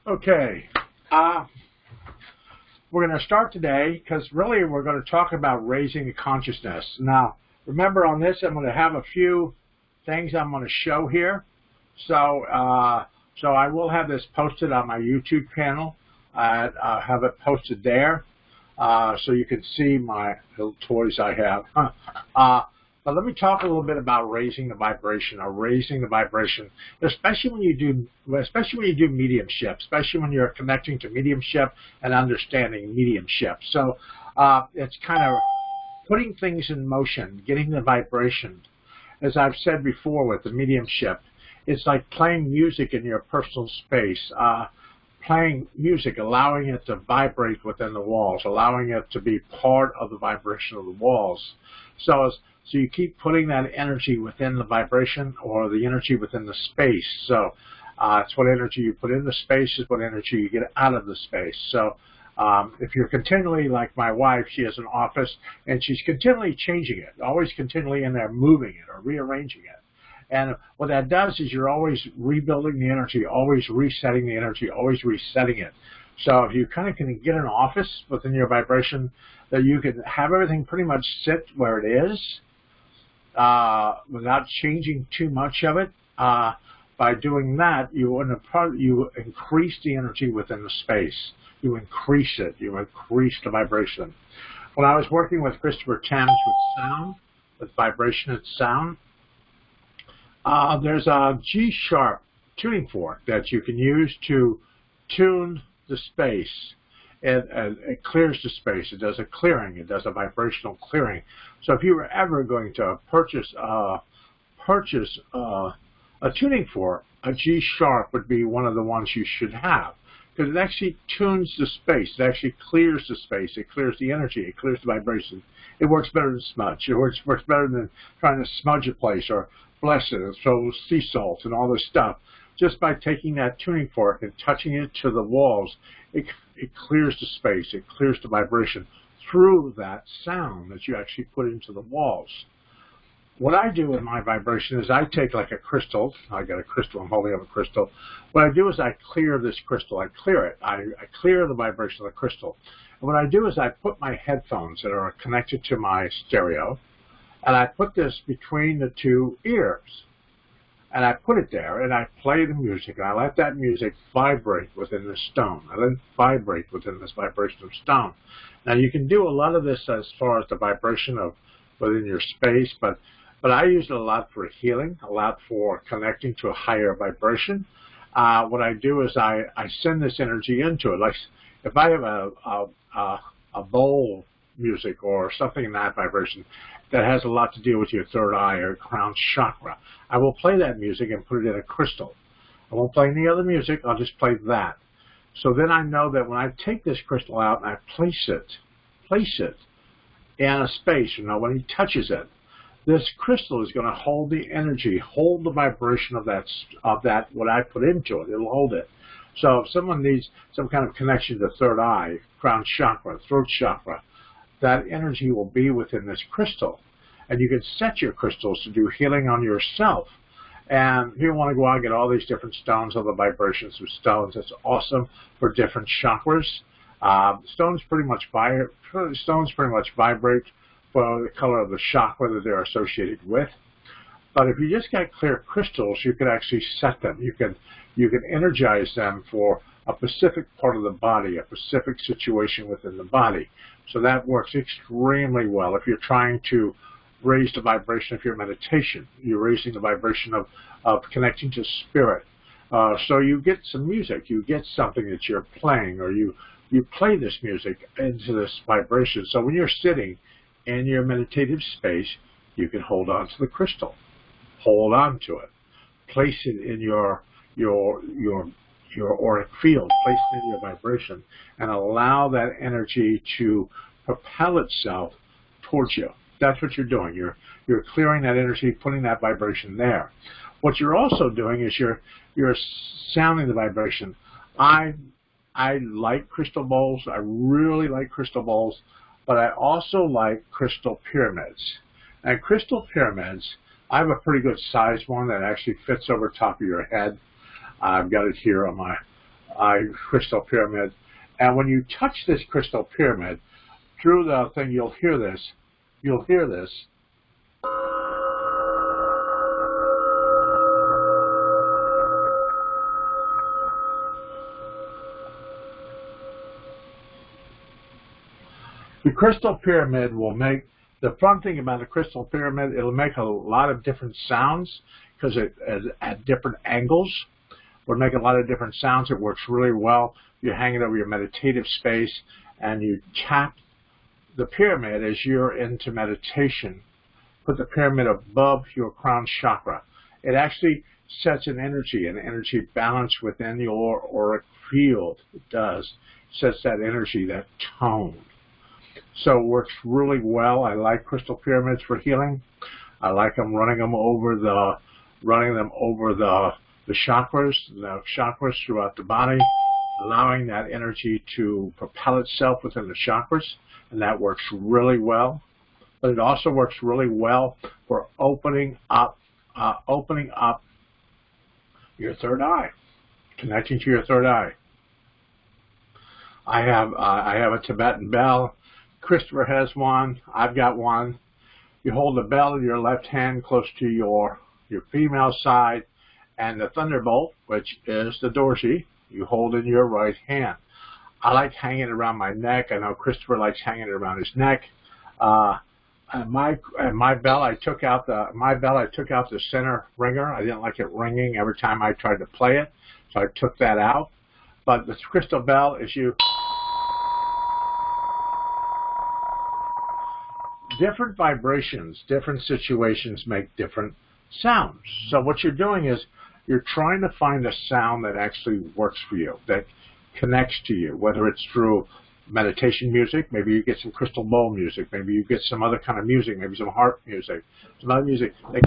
Okay, we're going to start today because really we're going to talk about raising the consciousness. Now, remember on this, I'm going to have a few things I'm going to show here. So I will have this posted on my YouTube channel. I'll have it posted there so you can see my little toys I have. But let me talk a little bit about raising the vibration, especially when you do mediumship, especially when you're connecting to mediumship and understanding mediumship. So it's kind of putting things in motion, getting the vibration. As I've said before with the mediumship, it's like playing music in your personal space, playing music, allowing it to vibrate within the walls, allowing it to be part of the vibration of the walls. So you keep putting that energy within the vibration or the energy within the space. So it's what energy you put in the space is what energy you get out of the space. So if you're continually, like my wife, she has an office and she's continually changing it, always continually in there moving it or rearranging it. And what that does is you're always rebuilding the energy, always resetting the energy, always resetting it. So if you kind of can get an office within your vibration that you can have everything pretty much sit where it is without changing too much of it, by doing that, you increase the energy within the space. You increase it. You increase the vibration. When I was working with Christopher Thames with sound, with vibration and sound, there's a G-sharp tuning fork that you can use to tune the space. It clears the space. It does a clearing. It does a vibrational clearing. So if you were ever going to purchase a tuning fork, a G-sharp would be one of the ones you should have because it actually tunes the space. It actually clears the space. It clears the energy. It clears the vibration. It works better than smudge. It works better than trying to smudge a place or bless it and throw sea salt and all this stuff. Just by taking that tuning fork and touching it to the walls, it clears the space, it clears the vibration through that sound that you actually put into the walls. What I do with my vibration is I take like a crystal, I got a crystal, I'm holding up a crystal. What I do is I clear this crystal, I clear it, I clear the vibration of the crystal. And what I do is I put my headphones that are connected to my stereo, and I put this between the two ears. And I put it there, and I play the music, and I let that music vibrate within the stone. I let it vibrate within this vibration of stone. Now, you can do a lot of this as far as the vibration of within your space, but I use it a lot for healing, a lot for connecting to a higher vibration. What I do is I send this energy into it. Like if I have a bowl music or something in that vibration that has a lot to do with your third eye or crown chakra, I will play that music and put it in a crystal. I won't play any other music, I'll just play that. So then I know that when I take this crystal out and I place it in a space, when he touches it, this crystal is going to hold the energy, hold the vibration of that what I put into it. It'll hold it. So if someone needs some kind of connection to third eye, crown chakra, throat chakra, that energy will be within this crystal. And you can set your crystals to do healing on yourself. And if you want to go out and get all these different stones, all the vibrations of stones, it's awesome for different chakras. Stones pretty much vibrate for the color of the chakra that they're associated with. But if you just got clear crystals, you can actually set them. You can energize them for a specific part of the body, a specific situation within the body. So that works extremely well. If you're trying to raise the vibration of your meditation, you're raising the vibration of connecting to spirit. So you get some music, you get something that you're playing, or you play this music into this vibration. So when you're sitting in your meditative space, you can hold on to the crystal. Hold on to it. Place it in your auric field, place it in your vibration, and allow that energy to propel itself towards you. That's what you're doing. You're clearing that energy, putting that vibration there. What you're also doing is you're sounding the vibration. I like crystal bowls. I really like crystal bowls, but I also like crystal pyramids. And crystal pyramids, I have a pretty good sized one that actually fits over top of your head. I've got it here on my crystal pyramid. And when you touch this crystal pyramid, through the thing, you'll hear this. You'll hear this. The crystal pyramid will make, the fun thing about a crystal pyramid, it'll make a lot of different sounds because it at different angles will make a lot of different sounds. It works really well. You hang it over your meditative space and you tap the pyramid as you're into meditation. Put the pyramid above your crown chakra. It actually sets an energy balance within your auric field. It does. Sets that energy, that tone. So it works really well. I like crystal pyramids for healing. I like them running them over the chakras throughout the body, allowing that energy to propel itself within the chakras, and that works really well. But it also works really well for opening up your third eye, connecting to your third eye. I have a Tibetan bell. Christopher has one. I've got one. You hold the bell in your left hand close to your female side, and the thunderbolt, which is the dorji, you hold in your right hand. I like hanging it around my neck. I know Christopher likes hanging it around his neck. And my bell, I took out the center ringer. I didn't like it ringing every time I tried to play it, so I took that out. But the crystal bell is different vibrations, different situations make different sounds. So what you're doing is you're trying to find a sound that actually works for you, that connects to you, whether it's through meditation music, maybe you get some crystal bowl music, maybe you get some other kind of music, maybe some harp music, some other music that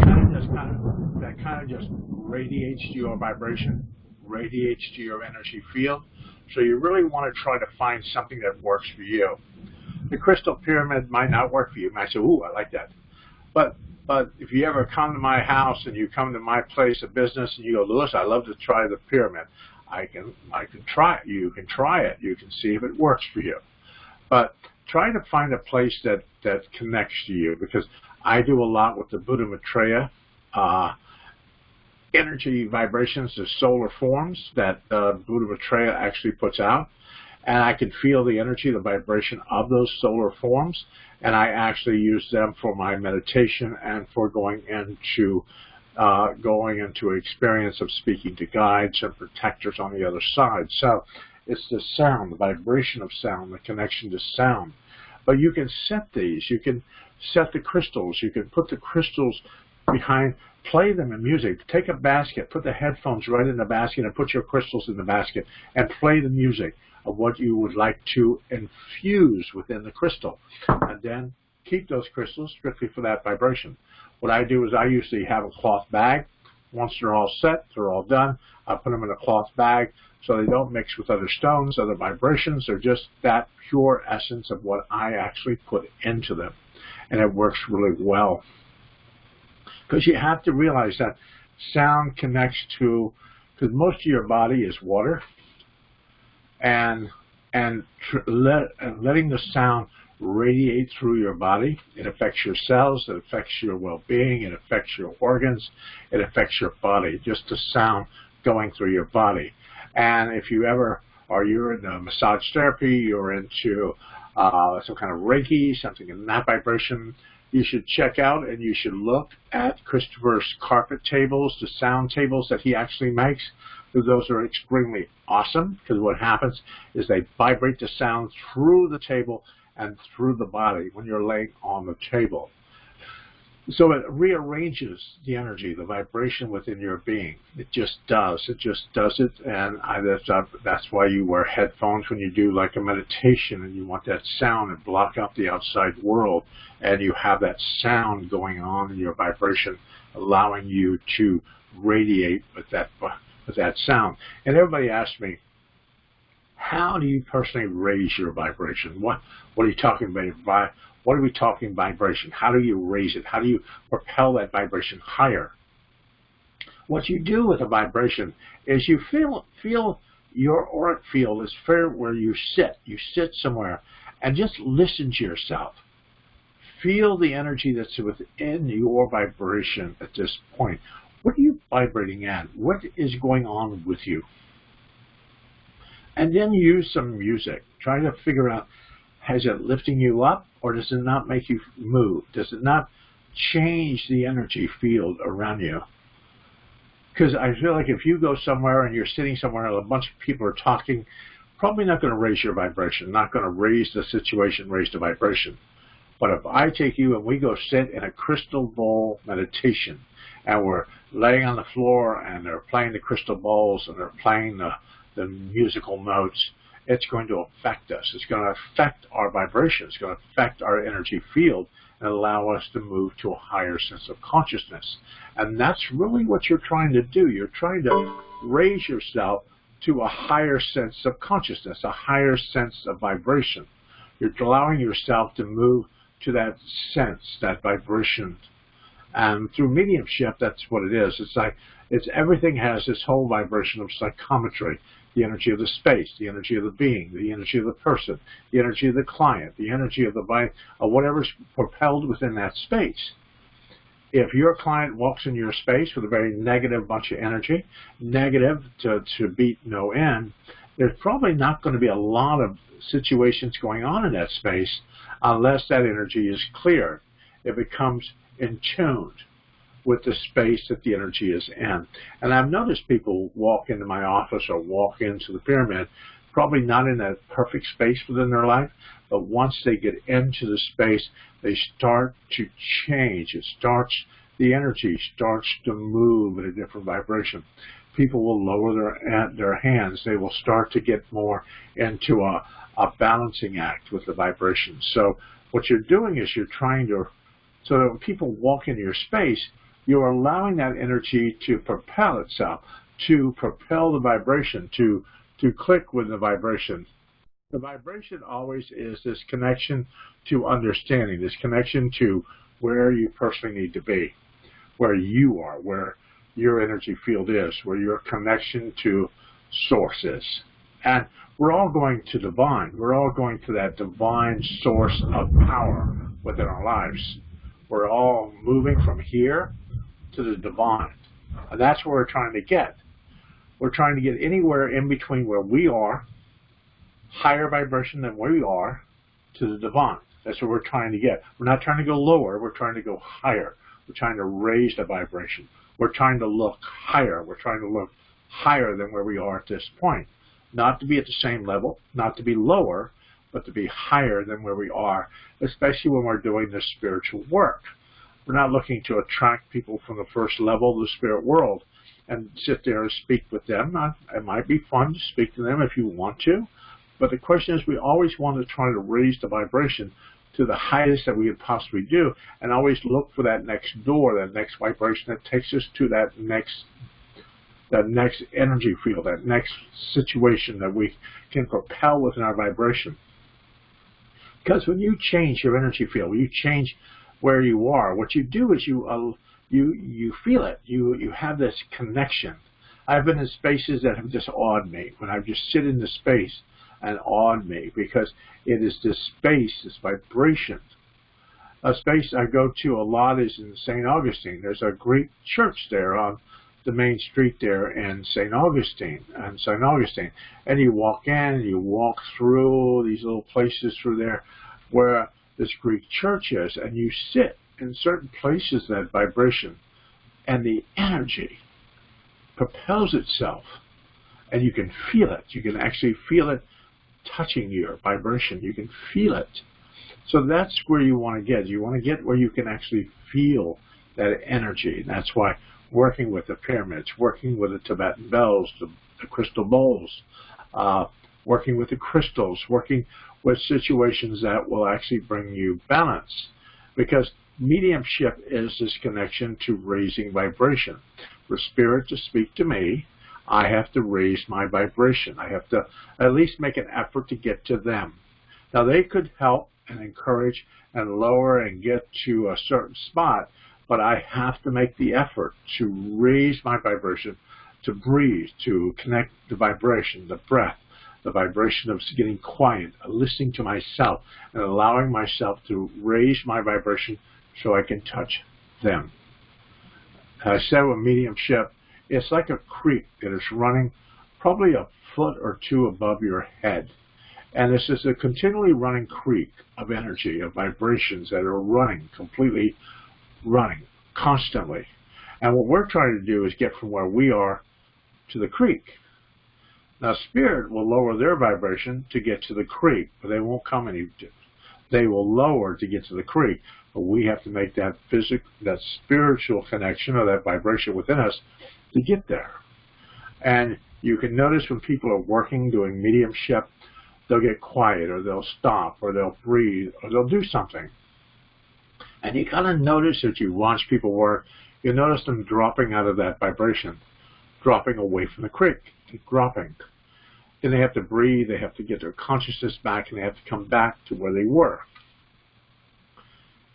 kind of just radiates to your vibration, radiates to your energy field. So you really want to try to find something that works for you. The crystal pyramid might not work for you. You might say, ooh, I like that. But if you ever come to my house and you come to my place of business and you go, Lewis, I love to try the pyramid. I can try it. You can try it. You can see if it works for you. But try to find a place that connects to you, because I do a lot with the Buddha Maitreya energy vibrations, the solar forms that Buddha Maitreya actually puts out. And I can feel the energy, the vibration of those solar forms, and I actually use them for my meditation and for going into experience of speaking to guides and protectors on the other side. So it's the sound, the vibration of sound, the connection to sound. But you can set these. You can set the crystals. You can put the crystals behind, play them in music. Take a basket, put the headphones right in the basket and put your crystals in the basket and play the music of what you would like to infuse within the crystal. And then keep those crystals strictly for that vibration. What I do is I usually have a cloth bag. Once they're all set, they're all done, I put them in a cloth bag so they don't mix with other stones, other vibrations. They're just that pure essence of what I actually put into them. And it works really well. Because you have to realize that sound connects to, because most of your body is water, and letting the sound radiate through your body. It affects your cells, it affects your well-being, it affects your organs, it affects your body, just the sound going through your body. And if you ever, or you're into massage therapy, you're into some kind of Reiki, something in that vibration, you should check out and you should look at Christopher's carpet tables, the sound tables that he actually makes. Those are extremely awesome, because what happens is they vibrate the sound through the table and through the body when you're laying on the table. So it rearranges the energy, the vibration within your being. It just does. It just does it. And that's why you wear headphones when you do like a meditation and you want that sound and block out the outside world. And you have that sound going on in your vibration, allowing you to radiate with that sound. And everybody asks me, how do you personally raise your vibration? What are you talking about? What are we talking vibration? How do you raise it? How do you propel that vibration higher? What you do with a vibration is you feel your auric field is fair where you sit. You sit somewhere and just listen to yourself. Feel the energy that's within your vibration at this point. What are you vibrating at? What is going on with you? And then use some music. Try to figure out, is it lifting you up or does it not make you move? Does it not change the energy field around you? Because I feel like if you go somewhere and you're sitting somewhere and a bunch of people are talking, probably not going to raise your vibration, not going to raise the situation, raise the vibration. But if I take you and we go sit in a crystal ball meditation, and we're laying on the floor and they're playing the crystal balls and they're playing the musical notes, it's going to affect us. It's going to affect our vibration. It's going to affect our energy field and allow us to move to a higher sense of consciousness. And that's really what you're trying to do. You're trying to raise yourself to a higher sense of consciousness, a higher sense of vibration. You're allowing yourself to move to that sense, that vibration. And through mediumship, that's what it is. It's everything has this whole vibration of psychometry. The energy of the space, the energy of the being, the energy of the person, the energy of the client, the energy of whatever's propelled within that space. If your client walks in your space with a very negative bunch of energy, negative to beat no end, there's probably not going to be a lot of situations going on in that space unless that energy is cleared. It becomes in tune with the space that the energy is in. And I've noticed people walk into my office or walk into the pyramid, probably not in that perfect space within their life, but once they get into the space, they start to change. The energy starts to move at a different vibration. People will lower their hands. They will start to get more into a balancing act with the vibration. So what you're doing is you're trying to, so that when people walk into your space, you're allowing that energy to propel itself, to propel the vibration, to click with the vibration. The vibration always is this connection to understanding, this connection to where you personally need to be, where you are, where your energy field is, where your connection to source is. And we're all going to divine. We're all going to that divine source of power within our lives. We're all moving from here to the divine. And that's where we're trying to get. We're trying to get anywhere in between where we are, higher vibration than where we are, to the divine. That's what we're trying to get. We're not trying to go lower. We're trying to go higher. We're trying to raise the vibration. We're trying to look higher. We're trying to look higher than where we are at this point. Not to be at the same level, not to be lower, but to be higher than where we are, especially when we're doing this spiritual work. We're not looking to attract people from the first level of the spirit world and sit there and speak with them. It might be fun to speak to them if you want to, but the question is we always want to try to raise the vibration to the highest that we could possibly do and always look for that next door, that next vibration that takes us to that next energy field, that next situation that we can propel within our vibration. Because when you change your energy field, when you change where you are, what you do is you feel it. You have this connection. I've been in spaces that have just awed me, when I just sit in the space and awed me, because it is this space, this vibration. A space I go to a lot is in St. Augustine. There's a Greek church there on the main street there in St. Augustine. And you walk in, and you walk through these little places through there where this Greek church is, and you sit in certain places, that vibration, and the energy propels itself, and you can feel it. You can actually feel it touching your vibration. You can feel it. So that's where you want to get. You want to get where you can actually feel that energy. That's why working with the pyramids, working with the Tibetan bells, the crystal bowls, working with the crystals, working with situations that will actually bring you balance. Because mediumship is this connection to raising vibration. For spirit to speak to me, I have to raise my vibration. I have to at least make an effort to get to them. Now, they could help and encourage and lower and get to a certain spot, but I have to make the effort to raise my vibration to breathe, to connect the vibration, the breath, the vibration of getting quiet, listening to myself, and allowing myself to raise my vibration so I can touch them. I said with mediumship, it's like a creek that is running probably a foot or two above your head. And this is a continually running creek of energy, of vibrations that are running, completely running, constantly. And what we're trying to do is get from where we are to the creek. Now, spirit will lower their vibration to get to the creek, but they won't come any. They will lower to get to the creek, but we have to make that that spiritual connection or that vibration within us to get there. And you can notice when people are working, doing mediumship, they'll get quiet, or they'll stop, or they'll breathe, or they'll do something. And you kind of notice that you watch people work, you notice them dropping out of that vibration, dropping away from the creek, dropping. Then they have to breathe, they have to get their consciousness back, and they have to come back to where they were.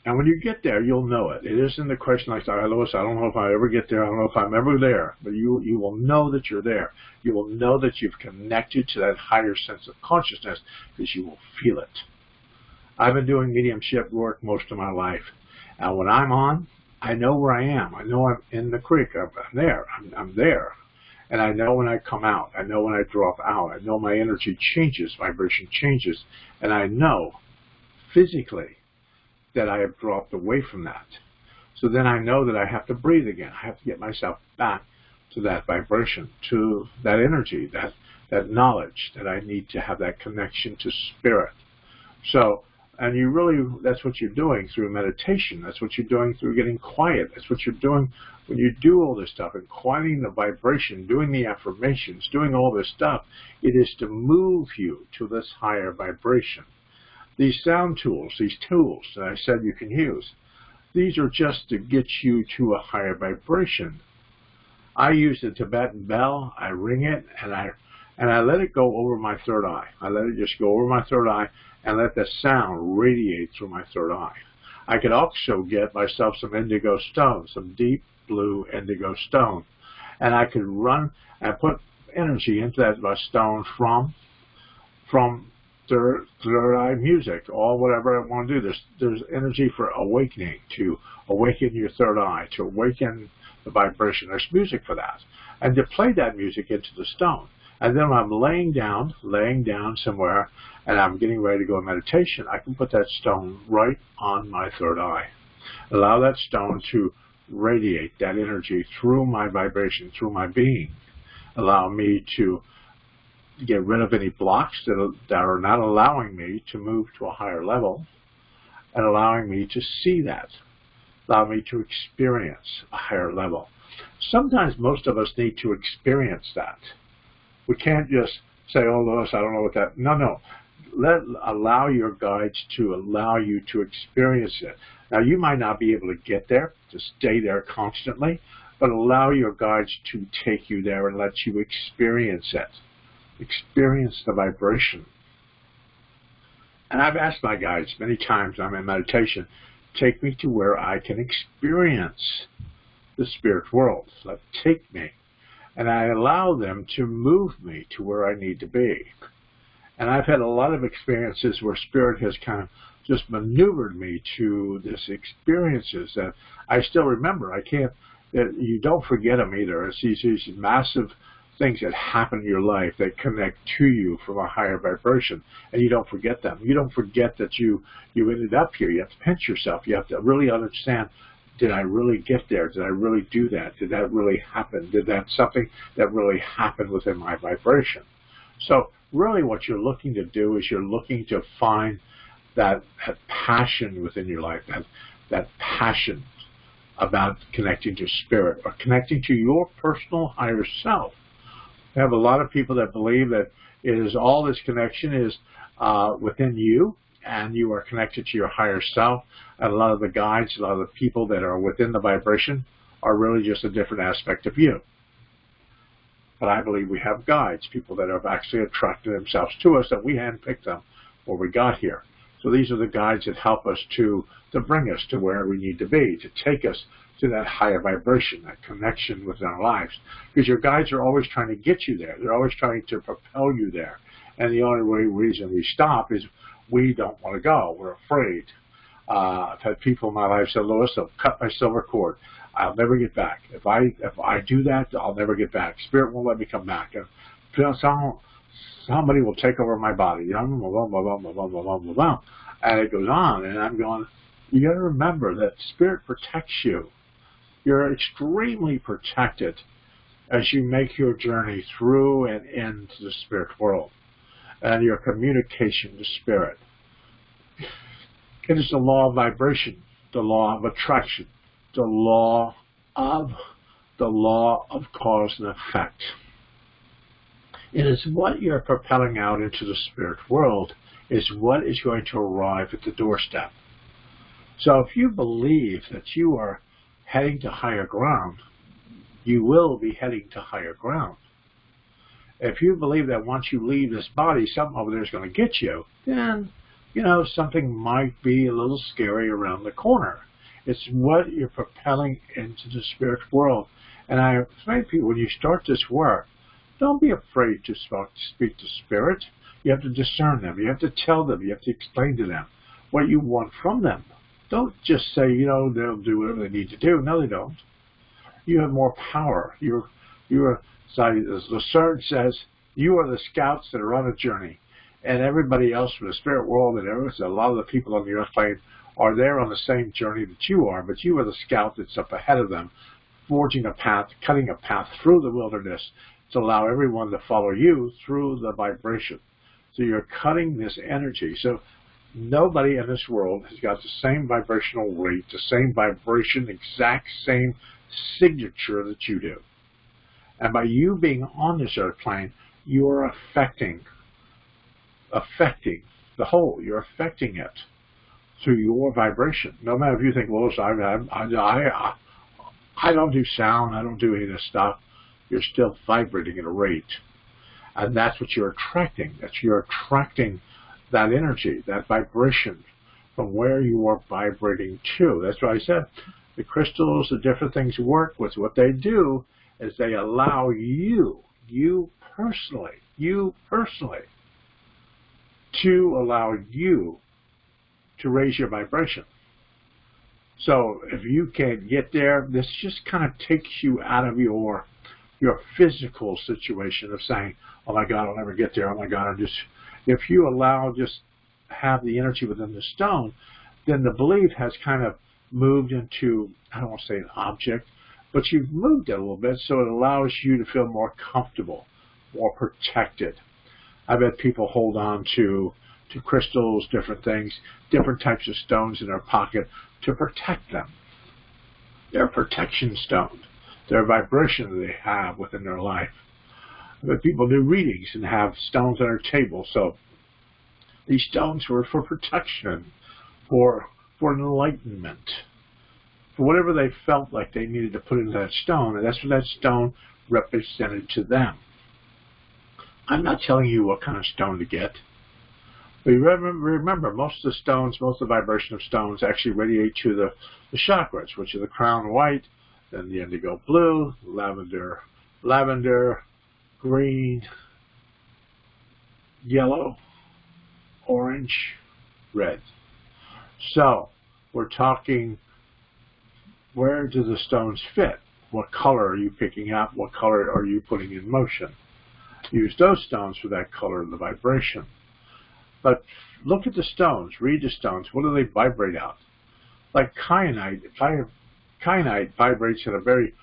And when you get there, you'll know it. It isn't the question like, Lois, I don't know if I ever get there, I don't know if I'm ever there, but you will know that you're there. You will know that you've connected to that higher sense of consciousness because you will feel it. I've been doing mediumship work most of my life. And when I'm on, I know where I am. I know I'm in the creek. I'm there. I'm there. And I know when I come out. I know when I drop out. I know my energy changes, vibration changes. And I know physically that I have dropped away from that. So then I know that I have to breathe again. I have to get myself back to that vibration, to that energy, that knowledge that I need to have that connection to spirit. So, and you really, that's what you're doing through meditation. That's what you're doing through getting quiet. That's what you're doing when you do all this stuff and quieting the vibration, doing the affirmations, doing all this stuff. It is to move you to this higher vibration. These sound tools, these tools that I said you can use, these are just to get you to a higher vibration. I use the Tibetan bell, I ring it, and I let it go over my third eye. I let it just go over my third eye and let the sound radiate through my third eye. I could also get myself some indigo stone, some deep blue indigo stone, and I could run and put energy into that stone from third eye music, or whatever I want to do. There's energy for awakening, to awaken your third eye, to awaken the vibration. There's music for that. And to play that music into the stone. And then when I'm laying down somewhere, and I'm getting ready to go in meditation, I can put that stone right on my third eye. Allow that stone to radiate that energy through my vibration, through my being. Allow me to get rid of any blocks that are not allowing me to move to a higher level, and allowing me to see that, allow me to experience a higher level. Sometimes most of us need to experience that. We can't just say, oh, Lois, I don't know what that, no. Allow your guides to allow you to experience it. Now, you might not be able to get there, to stay there constantly, but allow your guides to take you there and let you experience it. Experience the vibration. And I've asked my guides many times, I'm in meditation, take me to where I can experience the spirit world. Take me. And I allow them to move me to where I need to be. And I've had a lot of experiences where spirit has kind of just maneuvered me to these experiences that I still remember. You don't forget them either. It's these massive things that happen in your life that connect to you from a higher vibration, and you don't forget them. You don't forget that you ended up here. You have to pinch yourself. You have to really understand, did I really get there? Did I really do that? Did that really happen? Did that something that really happened within my vibration? So really what you're looking to do is you're looking to find that passion within your life, that passion about connecting to spirit or connecting to your personal higher self. We have a lot of people that believe that all this connection is within you, and you are connected to your higher self. And a lot of the guides, a lot of the people that are within the vibration are really just a different aspect of you. But I believe we have guides, people that have actually attracted themselves to us, that we handpicked them when we got here. So these are the guides that help us to bring us to where we need to be, to take us to that higher vibration, that connection within our lives. Because your guides are always trying to get you there. They're always trying to propel you there. And the only reason we stop is we don't want to go. We're afraid. I've had people in my life say, Louis, I'll cut my silver cord. I'll never get back. If I do that, I'll never get back. Spirit won't let me come back. And somebody will take over my body. And it goes on. And I'm going, you got to remember that Spirit protects you. You're extremely protected as you make your journey through and into the spirit world and your communication to Spirit. It is the law of vibration, the law of attraction, the law of cause and effect. It is what you're propelling out into the spirit world is what is going to arrive at the doorstep. So if you believe that you are heading to higher ground, you will be heading to higher ground. If you believe that once you leave this body, something over there is going to get you, then, something might be a little scary around the corner. It's what you're propelling into the spirit world. And I explain to people, when you start this work, don't be afraid to speak to Spirit. You have to discern them. You have to tell them. You have to explain to them what you want from them. Don't just say, they'll do whatever they need to do. No, they don't. You have more power. As Lucerne says, you are the scouts that are on a journey. And everybody else from the spirit world and a lot of the people on the earth plane are there on the same journey that you are, but you are the scout that's up ahead of them, forging a path, cutting a path through the wilderness to allow everyone to follow you through the vibration. So you're cutting this energy. So nobody in this world has got the same vibrational rate, the same vibration, exact same signature that you do. And by you being on this earth plane, you are affecting the whole. You're affecting it through your vibration. No matter if you think, well, I don't do sound, I don't do any of this stuff. You're still vibrating at a rate. And that's what you're attracting. You're attracting that energy, that vibration from where you are vibrating to. That's why I said the crystals, the different things you work with, what they do is they allow you personally, to allow you to raise your vibration. So if you can't get there, this just kind of takes you out of your physical situation of saying, oh my God, I'll never get there. Oh my God, if you allow, just have the energy within the stone, then the belief has kind of moved into, I don't want to say an object, but you've moved it a little bit, so it allows you to feel more comfortable, more protected. I've had people hold on to crystals, different things, different types of stones in their pocket to protect them. They're protection stones. They're a vibration that they have within their life. I've had people do readings and have stones on their table. So these stones were for protection, for enlightenment, for whatever they felt like they needed to put into that stone, and that's what that stone represented to them. I'm not telling you what kind of stone to get. But remember, most of the stones, most of the vibration of stones actually radiate to the chakras, which are the crown white, then the indigo blue, lavender, green, yellow, orange, red. So we're talking, where do the stones fit? What color are you picking up? What color are you putting in motion? Use those stones for that color and the vibration. But look at the stones, read the stones. What do they vibrate out? Like kyanite vibrates at a very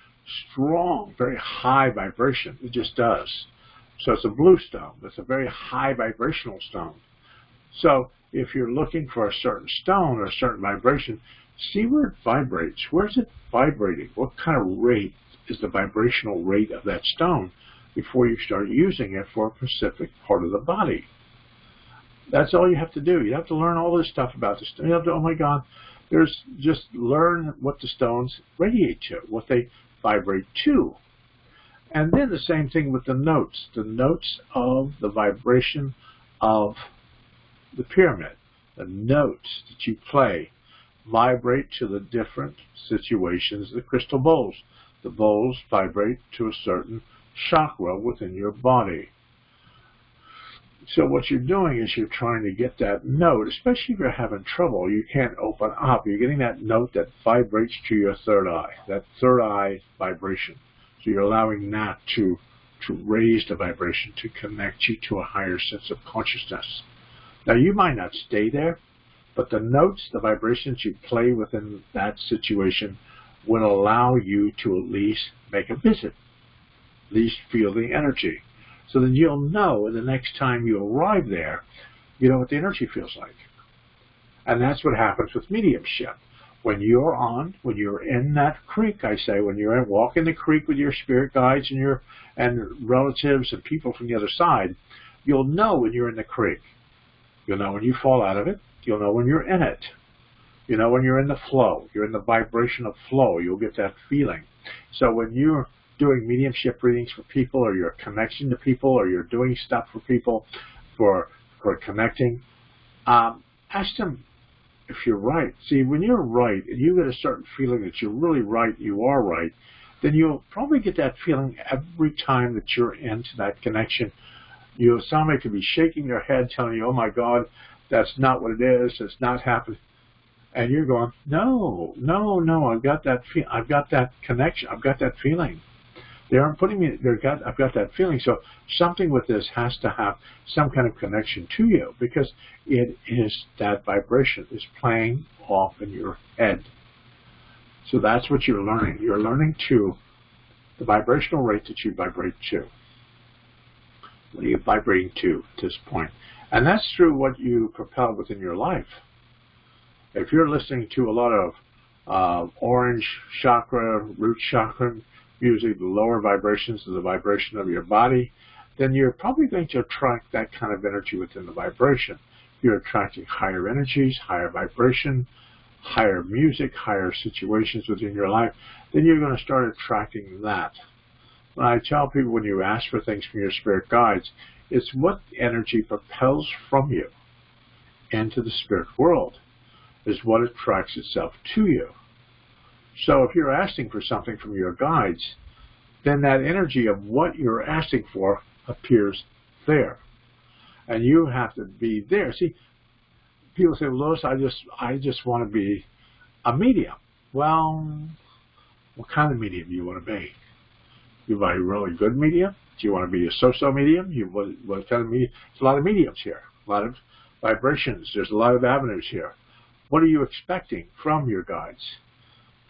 strong, very high vibration. It just does. So it's a blue stone. It's a very high vibrational stone. So if you're looking for a certain stone or a certain vibration, see where it vibrates. Where's it vibrating? What kind of rate is the vibrational rate of that stone before you start using it for a specific part of the body? That's all you have to do. You have to learn all this stuff about the stone. You have to, oh my God, just learn what the stones radiate to, what they vibrate to. And then the same thing with the notes of the vibration of the pyramid, the notes that you play. vibrate to the different situations of the crystal bowls. The bowls vibrate to a certain chakra within your body. So what you're doing is you're trying to get that note, especially if you're having trouble, you can't open up. You're getting that note that vibrates to your third eye, that third eye vibration. So you're allowing that to raise the vibration, to connect you to a higher sense of consciousness. Now, you might not stay there, but the notes, the vibrations you play within that situation will allow you to at least make a visit, at least feel the energy. So then you'll know the next time you arrive there, you know what the energy feels like. And that's what happens with mediumship. When you're in that creek, I say, when you're walking the creek with your spirit guides and relatives and people from the other side, you'll know when you're in the creek. You'll know when you fall out of it. You'll know when you're in it. You know when you're in the flow. You're in the vibration of flow. You'll get that feeling. So when you're doing mediumship readings for people, or you're connecting to people, or you're doing stuff for people for connecting, ask them if you're right. See, when you're right, and you get a certain feeling that you're really right, you are right, then you'll probably get that feeling every time that you're into that connection. Somebody could be shaking their head, telling you, "Oh my God, that's not what it is. It's not happening," and you're going, "No, no, no. I've got that connection. I've got that feeling. They aren't putting me. I've got that feeling." So something with this has to have some kind of connection to you, because it is that vibration is playing off in your head. So that's what you're learning. You're learning to the vibrational rate that you vibrate to. What are you vibrating to at this point? And that's through what you propel within your life. If you're listening to a lot of orange chakra, root chakra music, the lower vibrations of the vibration of your body, then you're probably going to attract that kind of energy within the vibration. You're attracting higher energies, higher vibration, higher music, higher situations within your life, then you're going to start attracting that. When I tell people, when you ask for things from your spirit guides, it's what energy propels from you into the spirit world is what attracts itself to you. So if you're asking for something from your guides, then that energy of what you're asking for appears there. And you have to be there. See, people say, "Louis, I just want to be a medium." Well, what kind of medium do you want to be? You want a really good medium? Do you want to be a so-so medium? What kind of medium? There's a lot of mediums here, a lot of vibrations. There's a lot of avenues here. What are you expecting from your guides?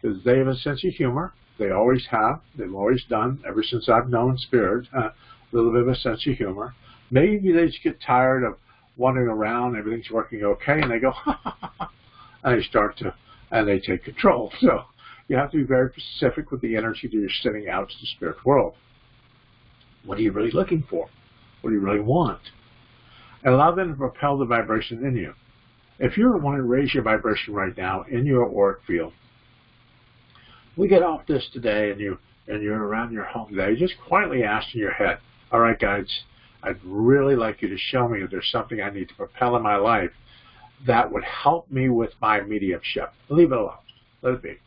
Because they have a sense of humor. They always have. They've always done, ever since I've known spirit, a little bit of a sense of humor. Maybe they just get tired of wandering around, everything's working okay, and they go, "Ha, ha, ha, ha," and they take control. So you have to be very specific with the energy that you're sending out to the spirit world. What are you really looking for? What do you really want? And allow them to propel the vibration in you. If you want to raise your vibration right now in your auric field, we get off this today and you're around your home today, just quietly ask in your head, "All right, guys, I'd really like you to show me if there's something I need to propel in my life that would help me with my mediumship." Leave it alone. Let it be.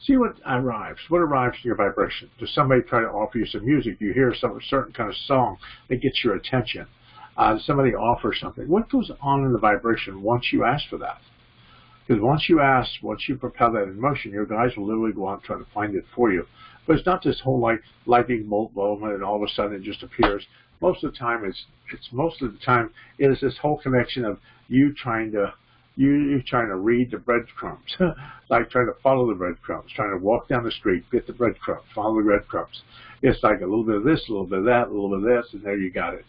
See what arrives. What arrives in your vibration? Does somebody try to offer you some music? You hear some certain kind of song that gets your attention. Does somebody offer something? What goes on in the vibration once you ask for that? Because once you ask, once you propel that in motion, your guides will literally go out and try to find it for you. But it's not this whole like lightning bolt moment and all of a sudden it just appears. Most of the time, it is this whole connection of you trying to read the breadcrumbs, like trying to follow the breadcrumbs, trying to walk down the street, get the breadcrumbs, follow the breadcrumbs. It's like a little bit of this, a little bit of that, a little bit of this, and there you got it.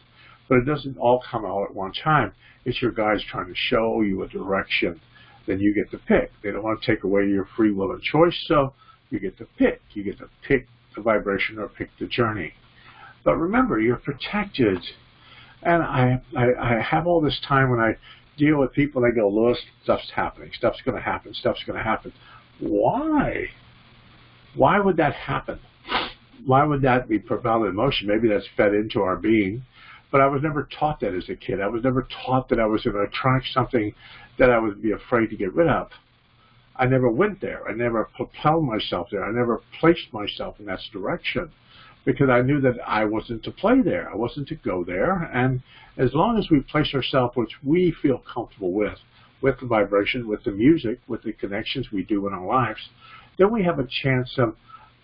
But it doesn't all come all at one time. It's your guides trying to show you a direction. Then you get to pick. They don't want to take away your free will and choice, so you get to pick. You get to pick the vibration or pick the journey. But remember, you're protected. And I have all this time when I deal with people, they go, "Louis, stuff's happening. Stuff's going to happen. Stuff's going to happen." Why? Why would that happen? Why would that be propelled in motion? Maybe that's fed into our being. But I was never taught that as a kid. I was never taught that I was going to attract something that I would be afraid to get rid of. I never went there. I never propelled myself there. I never placed myself in that direction because I knew that I wasn't to play there. I wasn't to go there. And as long as we place ourselves, which we feel comfortable with the vibration, with the music, with the connections we do in our lives, then we have a chance of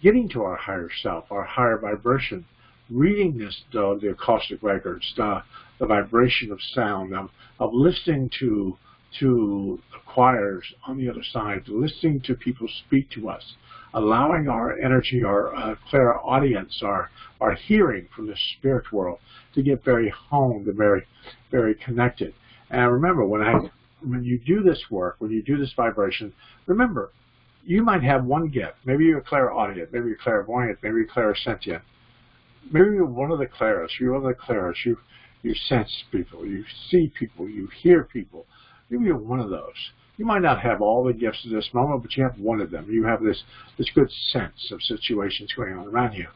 getting to our higher self, our higher vibration, reading the acoustic records, the vibration of sound, of listening to the choirs on the other side, listening to people speak to us, allowing our energy, our clairaudience, our hearing from the spirit world to get very honed and very, very connected. And remember, when you do this work, when you do this vibration, remember, you might have one gift. Maybe you're a clairaudient, maybe you're clairvoyant, maybe you're clairsentient. Maybe you're one of the clairs. You're one of the clairs. You sense people. You see people. You hear people. Maybe you're one of those. You might not have all the gifts at this moment, but you have one of them. You have this good sense of situations going on around you.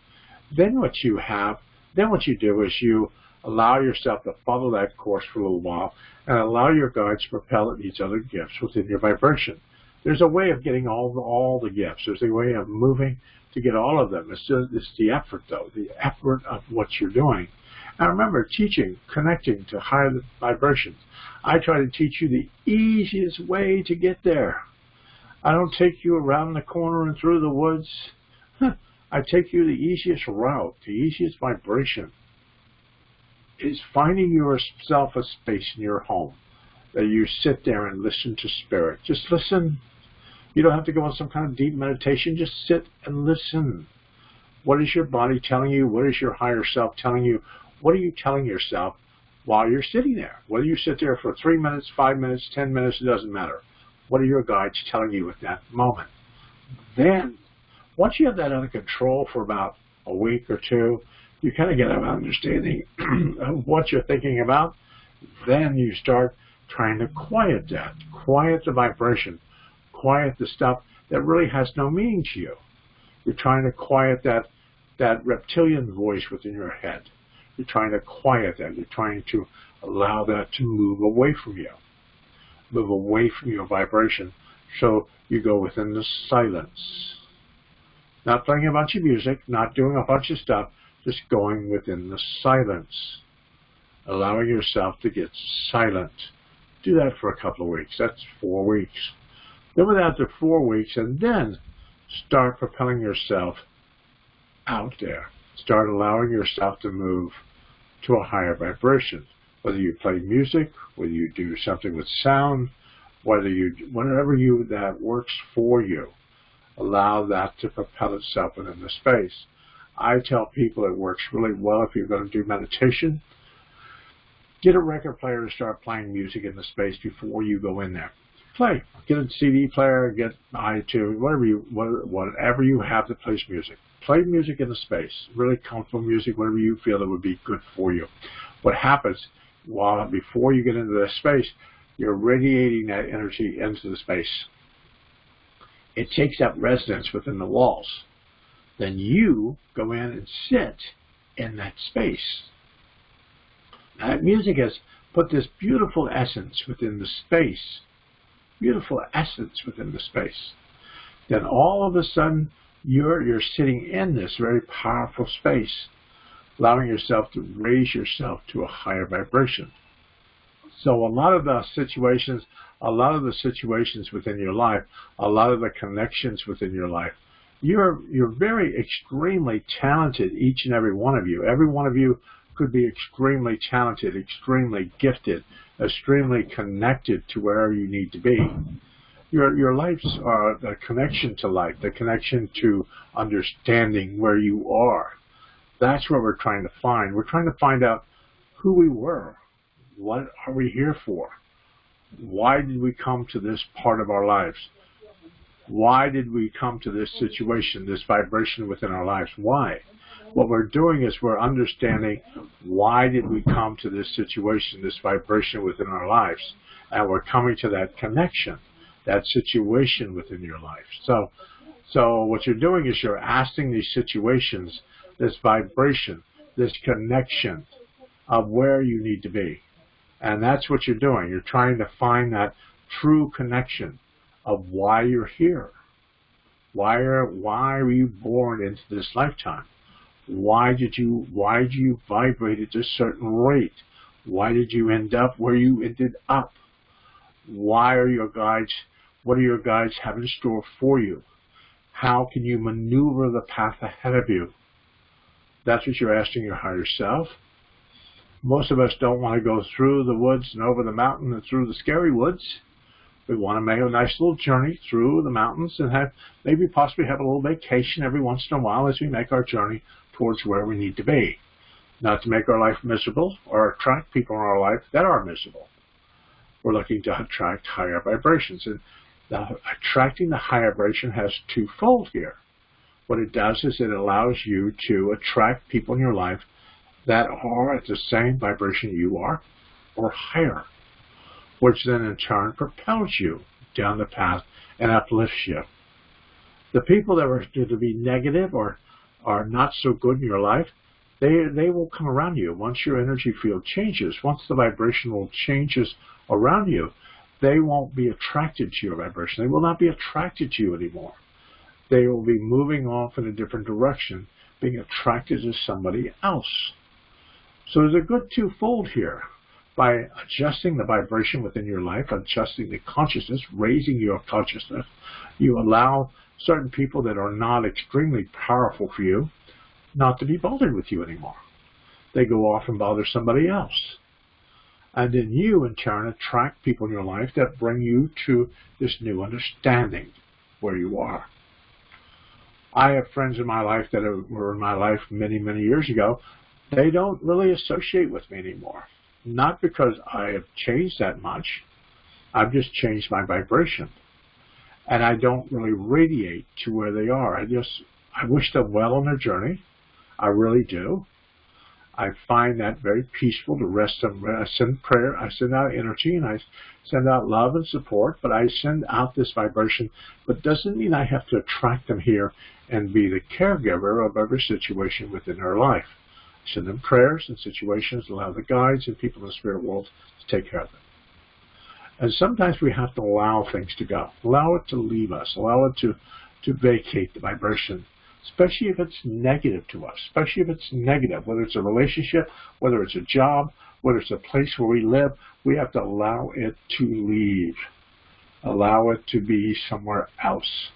Then what you do is you allow yourself to follow that course for a little while and allow your guides to propel these other gifts within your vibration. There's a way of getting all the gifts. There's a way of moving to get all of them. It's the effort, though, the effort of what you're doing. And remember, teaching, connecting to higher vibrations. I try to teach you the easiest way to get there. I don't take you around the corner and through the woods. I take you the easiest route, the easiest vibration. Is finding yourself a space in your home that you sit there and listen to spirit. Just listen. You don't have to go on some kind of deep meditation. Just sit and listen. What is your body telling you? What is your higher self telling you? What are you telling yourself while you're sitting there? Whether you sit there for 3 minutes, 5 minutes, 10 minutes, it doesn't matter. What are your guides telling you at that moment? Then, once you have that under control for about a week or two, you kind of get an understanding of what you're thinking about. Then you start trying to quiet that, quiet the vibration, quiet the stuff that really has no meaning to you. You're trying to quiet that reptilian voice within your head. You're trying to quiet that. You're trying to allow that to move away from you, move away from your vibration. So you go within the silence. Not playing a bunch of music, not doing a bunch of stuff, just going within the silence. Allowing yourself to get silent. Do that for a couple of weeks. That's 4 weeks. Then after 4 weeks, and then start propelling yourself out there. Start allowing yourself to move to a higher vibration. Whether you play music, whether you do something with sound, whatever that works for you, allow that to propel itself within the space. I tell people it works really well if you're going to do meditation. Get a record player to start playing music in the space before you go in there. Play. Get a CD player, get iTunes, whatever you have that plays music. Play music in the space. Really comfortable music, whatever you feel that would be good for you. What happens before you get into the space, you're radiating that energy into the space. It takes up residence within the walls. Then you go in and sit in that space. That music has put this beautiful essence within the space. Beautiful essence within the space. Then all of a sudden, you're sitting in this very powerful space, allowing yourself to raise yourself to a higher vibration. So a lot of the situations within your life, a lot of the connections within your life, you're very extremely talented, each and every one of you. Every one of you could be extremely talented, extremely gifted, extremely connected to wherever you need to be. Your lives are the connection to life, the connection to understanding where you are. That's what we're trying to find. We're trying to find out who we were. What are we here for? Why did we come to this part of our lives? Why did we come to this situation, this vibration within our lives? Why? What we're doing is we're understanding why did we come to this situation, this vibration within our lives, and we're coming to that connection, that situation within your life. So what you're doing is you're asking these situations, this vibration, this connection of where you need to be. And that's what you're doing. You're trying to find that true connection of why you're here. Why were you born into this lifetime? Why did you vibrate at a certain rate? Why did you end up where you ended up? Why are your guides, what do your guides have in store for you? How can you maneuver the path ahead of you? That's what you're asking your higher self. Most of us don't want to go through the woods and over the mountain and through the scary woods. We want to make a nice little journey through the mountains and maybe possibly have a little vacation every once in a while as we make our journey towards where we need to be. Not to make our life miserable or attract people in our life that are miserable. We're looking to attract higher vibrations. And attracting the higher vibration has twofold here. What it does is it allows you to attract people in your life that are at the same vibration you are or higher, which then in turn propels you down the path and uplifts you. The people that are to be negative or are not so good in your life, they will come around you. Once your energy field changes, once the vibrational changes around you, they won't be attracted to your vibration. They will not be attracted to you anymore. They will be moving off in a different direction, being attracted to somebody else. So there's a good twofold here. By adjusting the vibration within your life, adjusting the consciousness, raising your consciousness, you allow certain people that are not extremely powerful for you not to be bothered with you anymore. They go off and bother somebody else. And then you, in turn, attract people in your life that bring you to this new understanding where you are. I have friends in my life that were in my life many, many years ago. They don't really associate with me anymore. Not because I have changed that much. I've just changed my vibration. And I don't really radiate to where they are. I wish them well on their journey. I really do. I find that very peaceful to rest them. I send prayer, I send out energy, and I send out love and support, but I send out this vibration. But it doesn't mean I have to attract them here and be the caregiver of every situation within their life. I send them prayers and situations, allow the guides and people in the spirit world to take care of them. And sometimes we have to allow things to go, allow it to leave us, allow it to vacate the vibration, especially if it's negative to us, especially if it's negative, whether it's a relationship, whether it's a job, whether it's a place where we live, we have to allow it to leave, allow it to be somewhere else.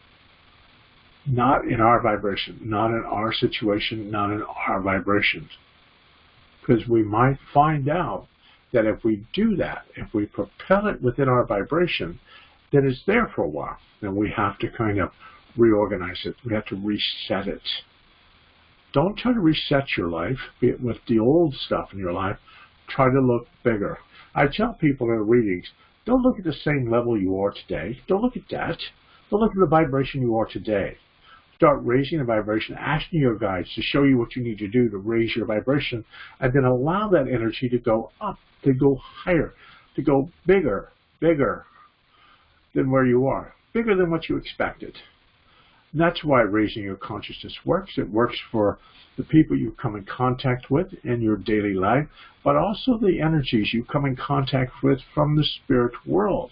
Not in our vibration, not in our situation, not in our vibrations. Because we might find out that if we do that, if we propel it within our vibration, then it's there for a while. Then we have to kind of reorganize it. We have to reset it. Don't try to reset your life with the old stuff in your life. Try to look bigger. I tell people in readings, don't look at the same level you are today. Don't look at that. Don't look at the vibration you are today. Start raising the vibration, asking your guides to show you what you need to do to raise your vibration, and then allow that energy to go up, to go higher, to go bigger than where you are, bigger than what you expected. And that's why raising your consciousness works. It works for the people you come in contact with in your daily life, but also the energies you come in contact with from the spirit world.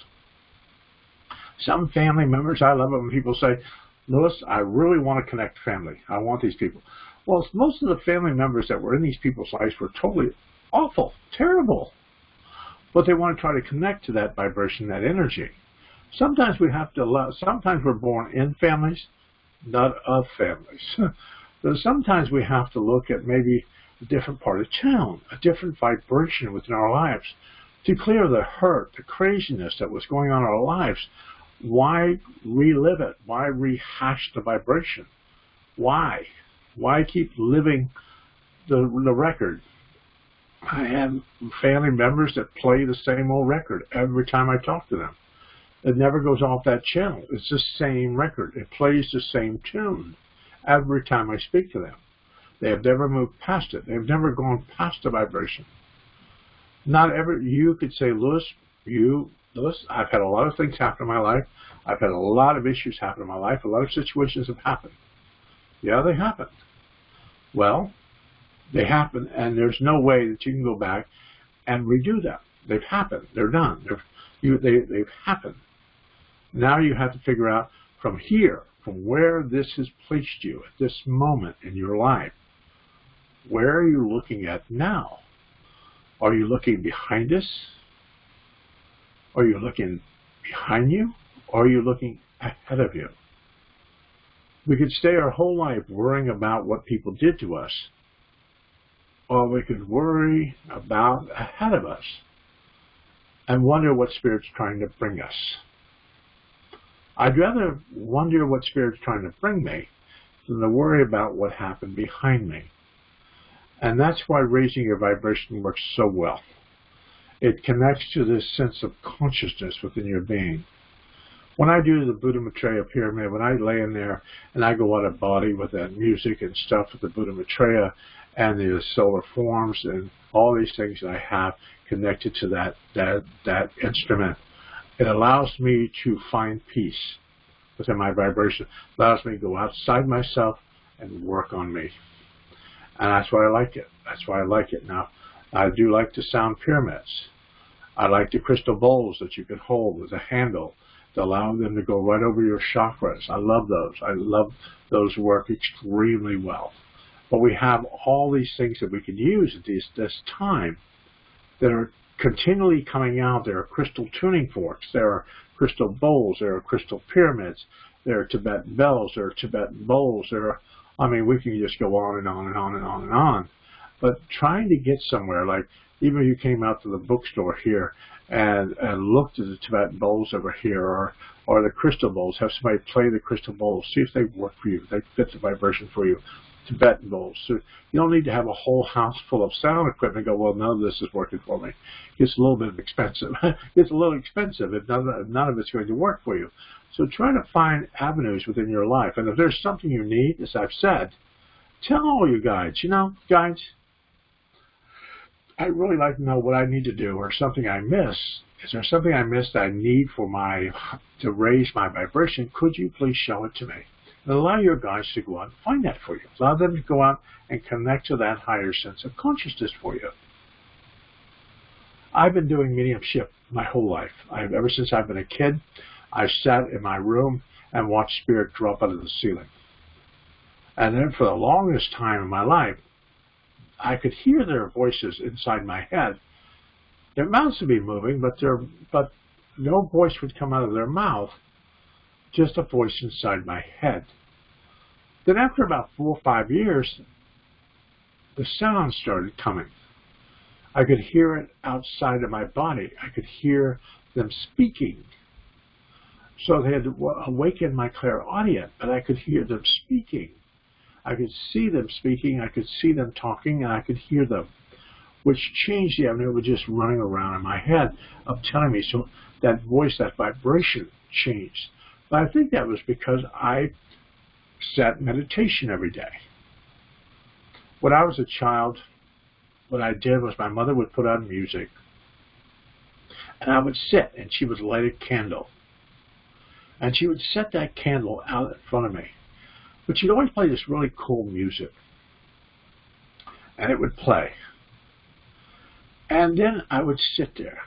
Some family members, I love it when people say, Lewis, I really want to connect family. I want these people. Well, most of the family members that were in these people's lives were totally awful, terrible. But they want to try to connect to that vibration, that energy. Sometimes we have to allow, sometimes we're born in families, not of families. So sometimes we have to look at maybe a different part of town, a different vibration within our lives to clear the hurt, the craziness that was going on in our lives. Why relive it? Why rehash the vibration? Why? Why keep living the record? I have family members that play the same old record every time I talk to them. It never goes off that channel. It's the same record. It plays the same tune every time I speak to them. They have never moved past it. They've never gone past the vibration. Not ever. You could say, Lewis, I've had a lot of things happen in my life. I've had a lot of issues happen in my life. A lot of situations have happened. Yeah, they happened. Well, they happen, and there's no way that you can go back and redo them. They've happened. They're done. They've happened. Now you have to figure out from here, from where this has placed you at this moment in your life, where are you looking at now? Are you looking behind us? Are you looking behind you? Or are you looking ahead of you? We could stay our whole life worrying about what people did to us, or we could worry about ahead of us and wonder what Spirit's trying to bring us. I'd rather wonder what Spirit's trying to bring me than to worry about what happened behind me. And that's why raising your vibration works so well. It connects to this sense of consciousness within your being. When I do the Buddha Maitreya pyramid, when I lay in there and I go out of body with that music and stuff with the Buddha Maitreya and the solar forms and all these things that I have connected to that instrument, it allows me to find peace within my vibration. It allows me to go outside myself and work on me. And that's why I like it. That's why I like it. Now, I do like the sound pyramids. I like the crystal bowls that you can hold with a handle to allow them to go right over your chakras. I love those. I love those work extremely well. But we have all these things that we can use at this time that are continually coming out. There are crystal tuning forks. There are crystal bowls. There are crystal pyramids. There are Tibetan bells. There are Tibetan bowls. There are, I mean, we can just go on and on and on and on and on. But trying to get somewhere, like even if you came out to the bookstore here and looked at the Tibetan bowls over here, or the crystal bowls, have somebody play the crystal bowls, see if they work for you, if they fit the vibration for you. Tibetan bowls. So you don't need to have a whole house full of sound equipment and go, well, none of this is working for me. It's a little bit expensive. It's a little expensive if none of it's going to work for you. So try to find avenues within your life. And if there's something you need, as I've said, tell all your guides, you know, guides, I'd really like to know what I need to do or something I miss. Is there something I missed that I need to raise my vibration? Could you please show it to me? And allow your guides to go out and find that for you. Allow them to go out and connect to that higher sense of consciousness for you. I've been doing mediumship my whole life. Ever since I've been a kid, I've sat in my room and watched spirit drop out of the ceiling. And then for the longest time in my life, I could hear their voices inside my head. Their mouths would be moving, but no voice would come out of their mouth, just a voice inside my head. Then after about 4 or 5 years, the sound started coming. I could hear it outside of my body. I could hear them speaking. So they had awakened my clairaudient, but I could hear them speaking. I could see them speaking, I could see them talking, and I could hear them, which changed the avenue of just running around in my head of telling me. So that voice, that vibration changed. But I think that was because I sat meditation every day. When I was a child, what I did was my mother would put on music, and I would sit, and she would light a candle. And she would set that candle out in front of me. But she'd always play this really cool music. And it would play. And then I would sit there.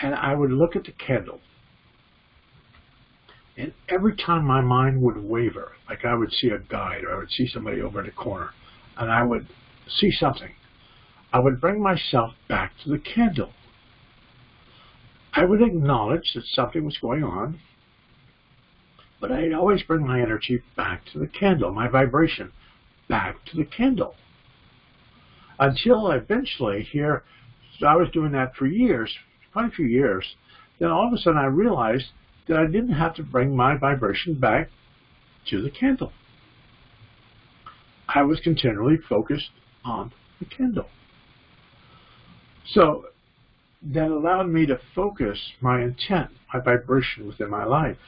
And I would look at the candle. And every time my mind would waver, like I would see a guide or I would see somebody over in the corner, and I would see something, I would bring myself back to the candle. I would acknowledge that something was going on, but I'd always bring my energy back to the candle, my vibration back to the candle. Until eventually here, so I was doing that for years, quite a few years, then all of a sudden I realized that I didn't have to bring my vibration back to the candle. I was continually focused on the candle. So that allowed me to focus my intent, my vibration within my life.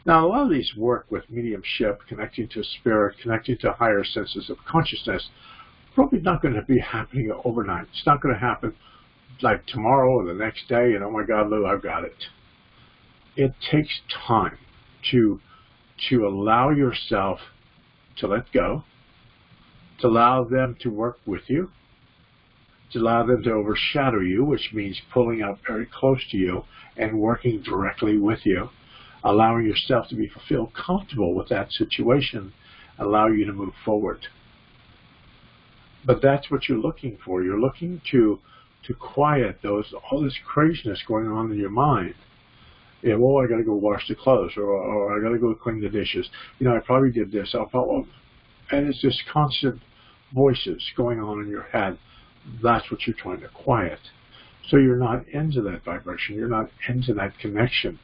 Now, a lot of these work with mediumship, connecting to spirit, connecting to higher senses of consciousness, probably not going to be happening overnight. It's not going to happen like tomorrow or the next day, and oh my God, Lou, I've got it. It takes time to allow yourself to let go, to allow them to work with you, to allow them to overshadow you, which means pulling up very close to you and working directly with you, allowing yourself to feel comfortable with that situation, allow you to move forward. But that's what you're looking for. You're looking to quiet all this craziness going on in your mind. Yeah, well, I got to go wash the clothes, or I got to go clean the dishes. You know, I probably did this. And it's just constant voices going on in your head. That's what you're trying to quiet. So you're not into that vibration. You're not into that connection.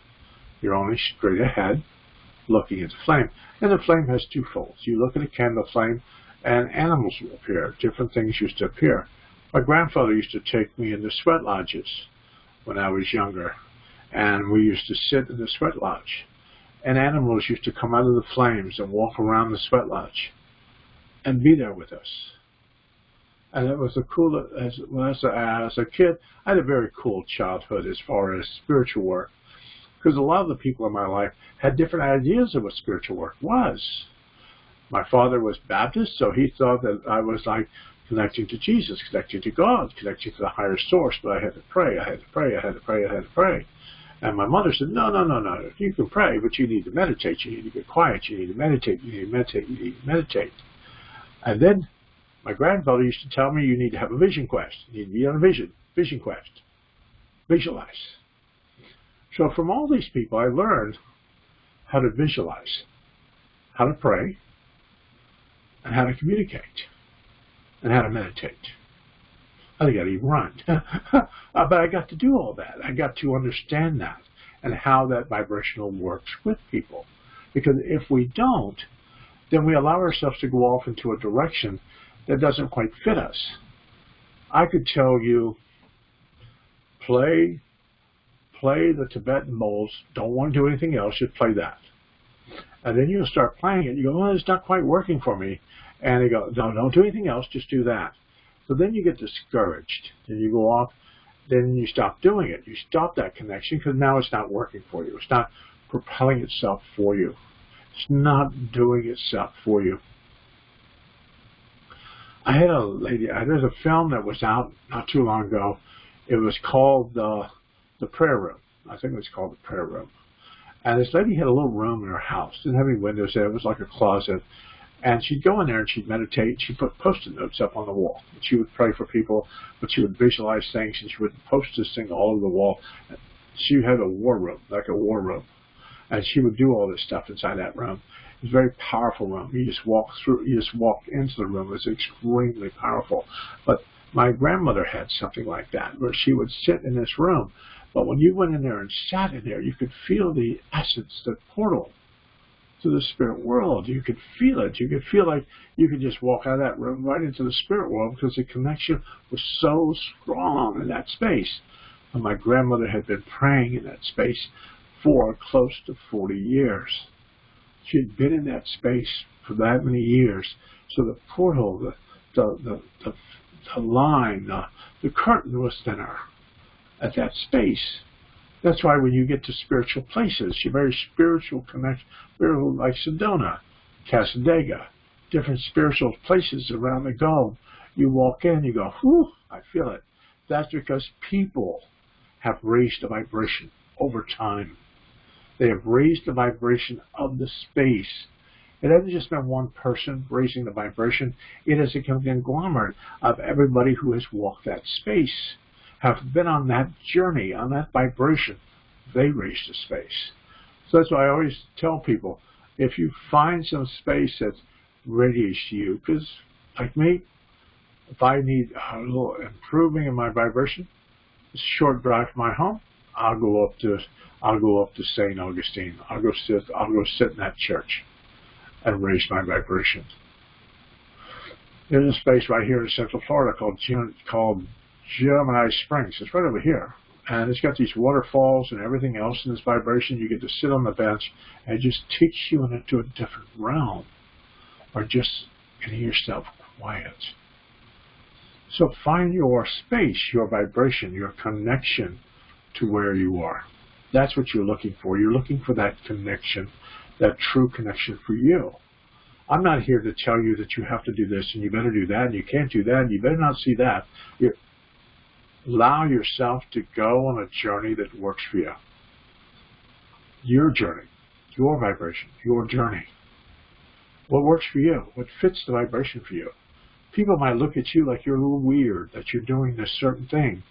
You're only straight ahead, looking at the flame. And the flame has two folds. You look at a candle flame, and animals will appear. Different things used to appear. My grandfather used to take me into sweat lodges when I was younger. And we used to sit in the sweat lodge. And animals used to come out of the flames and walk around the sweat lodge and be there with us. And it was a cool, as a kid, I had a very cool childhood as far as spiritual work. Because a lot of the people in my life had different ideas of what spiritual work was. My father was Baptist, so he thought that I was like connecting to Jesus, connecting to God, connecting to the higher source, but I had to pray, I had to pray, I had to pray, I had to pray. And my mother said, no, you can pray, but you need to meditate, you need to get quiet, you need to meditate, you need to meditate, you need to meditate. And then my grandfather used to tell me you need to have a vision quest. You need to be on a vision quest. Visualize. So from all these people, I learned how to visualize, how to pray, and how to communicate, and how to meditate. I think I'd even run. But I got to do all that. I got to understand that and how that vibrational works with people. Because if we don't, then we allow ourselves to go off into a direction that doesn't quite fit us. I could tell you, play the Tibetan bowls, don't want to do anything else, just play that. And then you'll start playing it, you go, well, it's not quite working for me. And they go, no, don't do anything else, just do that. So then you get discouraged, and you go off, then you stop doing it. You stop that connection because now it's not working for you. It's not propelling itself for you. It's not doing itself for you. I had a lady, there's a film that was out not too long ago. It was called The Prayer Room. I think it was called The Prayer Room. And this lady had a little room in her house. Didn't have any windows there. It was like a closet. And she'd go in there and she'd meditate. She'd put Post-it notes up on the wall. And she would pray for people, but she would visualize things, and she would post this thing all over the wall. She had a war room, like a war room. And she would do all this stuff inside that room. It was a very powerful room. You just walk into the room. It was extremely powerful. But my grandmother had something like that, where she would sit in this room. But when you went in there and sat in there, you could feel the essence, the portal to the spirit world. You could feel it. You could feel like you could just walk out of that room right into the spirit world because the connection was so strong in that space. And my grandmother had been praying in that space for close to 40 years. She had been in that space for that many years. So the portal, the line, the curtain was thinner at that space. That's why when you get to spiritual places, you're very spiritual connection, like Sedona, Casadega, different spiritual places around the globe. You walk in, you go, whew, I feel it. That's because people have raised the vibration over time. They have raised the vibration of the space. It hasn't just been one person raising the vibration. It is a conglomerate of everybody who has walked that space, have been on that journey, on that vibration. They raised the space. So that's why I always tell people, if you find some space that radiates to you, because like me, if I need a little improving in my vibration, it's a short drive from my home, I'll go up to St. Augustine. I'll go sit in that church and raise my vibration. There's a space right here in Central Florida called Gemini Springs. It's right over here. And it's got these waterfalls and everything else in this vibration. You get to sit on the bench and it just takes you into a different realm. Or just getting yourself quiet. So find your space, your vibration, your connection to where you are. That's what you're looking for. You're looking for that connection, that true connection for you. I'm not here to tell you that you have to do this and you better do that and you can't do that and you better not see that. Allow yourself to go on a journey that works for you. Your journey, your vibration, your journey. What works for you? What fits the vibration for you? People might look at you like you're a little weird, that you're doing this certain thing.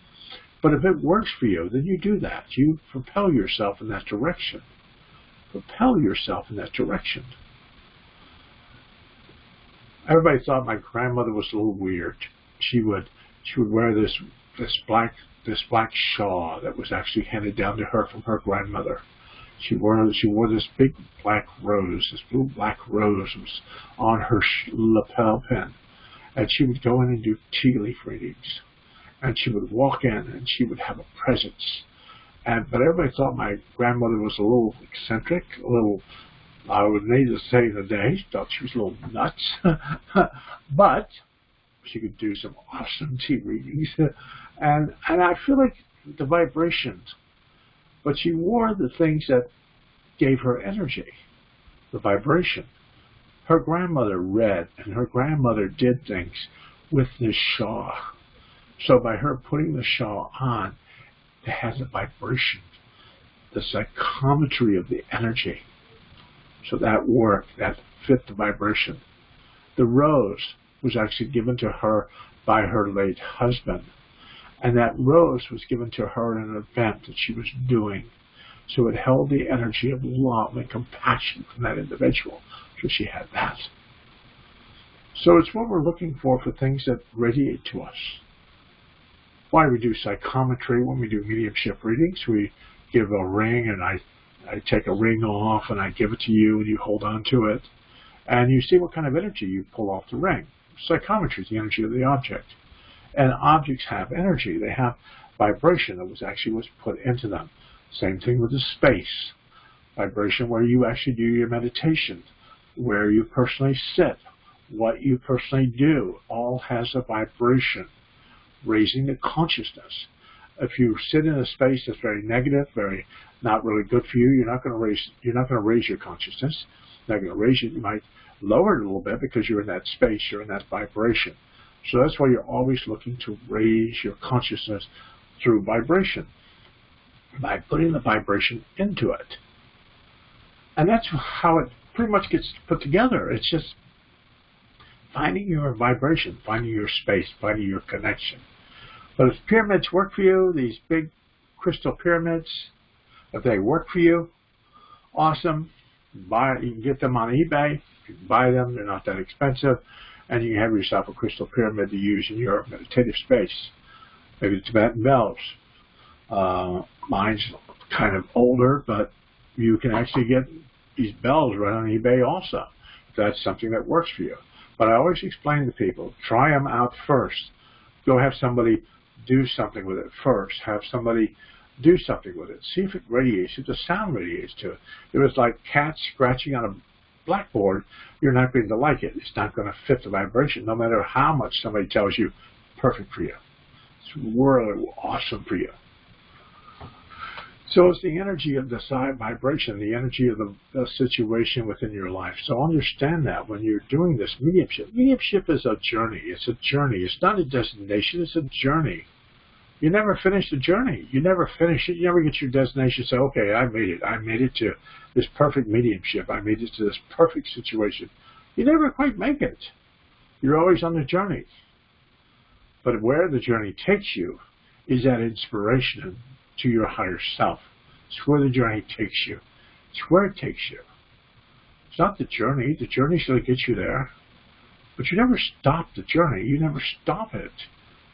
But if it works for you, then you do that. You propel yourself in that direction. Propel yourself in that direction. Everybody thought my grandmother was a little weird. She would wear this black shawl that was actually handed down to her from her grandmother. She wore this big black rose. This blue black rose was on her lapel pin. And she would go in and do tea leaf readings. And she would walk in and she would have a presence. But everybody thought my grandmother was a little eccentric, a little, I would need to say today, thought she was a little nuts. But she could do some awesome tea readings. And I feel like the vibrations. But she wore the things that gave her energy, the vibration. Her grandmother read, and her grandmother did things with this shawl. So by her putting the shawl on, it has a vibration, the psychometry of the energy. So that worked, that fit the vibration. The rose was actually given to her by her late husband. And that rose was given to her in an event that she was doing. So it held the energy of love and compassion from that individual. So she had that. So it's what we're looking for things that radiate to us. Why we do psychometry when we do mediumship readings. We give a ring, and I take a ring off and I give it to you, and you hold on to it. And you see what kind of energy you pull off the ring. Psychometry is the energy of the object. And objects have energy. They have vibration that was put into them. Same thing with the space. Vibration where you actually do your meditation, where you personally sit, what you personally do, all has a vibration, raising the consciousness. If you sit in a space that's very negative, very not really good for you, you're not going to raise your consciousness. You're not going to raise it. You might lower it a little bit because you're in that space, you're in that vibration. So that's why you're always looking to raise your consciousness through vibration, by putting the vibration into it. And that's how it pretty much gets put together. It's just finding your vibration, finding your space, finding your connection. But if pyramids work for you, these big crystal pyramids, if they work for you, awesome. You can get them on eBay. You can buy them. They're not that expensive. And you can have yourself a crystal pyramid to use in your meditative space. Maybe the Tibetan bells. Mine's kind of older, but you can actually get these bells right on eBay also, if that's something that works for you. But I always explain to people, try them out first. Go have somebody do something with it first. Have somebody do something with it. See if it radiates, if the sound radiates to it. If it's like cats scratching on a blackboard, you're not going to like it. It's not going to fit the vibration, no matter how much somebody tells you, perfect for you. It's really awesome for you. So it's the energy of the side vibration, the energy of the situation within your life. So understand that when you're doing this mediumship. Mediumship is a journey. It's a journey. It's not a destination. It's a journey. You never finish the journey. You never finish it. You never get your destination and say, okay, I made it. I made it to this perfect mediumship. I made it to this perfect situation. You never quite make it. You're always on the journey. But where the journey takes you is that inspiration to your higher self. It's where the journey takes you. It's where it takes you. It's not the journey. The journey's going to get you there. But you never stop the journey. You never stop it.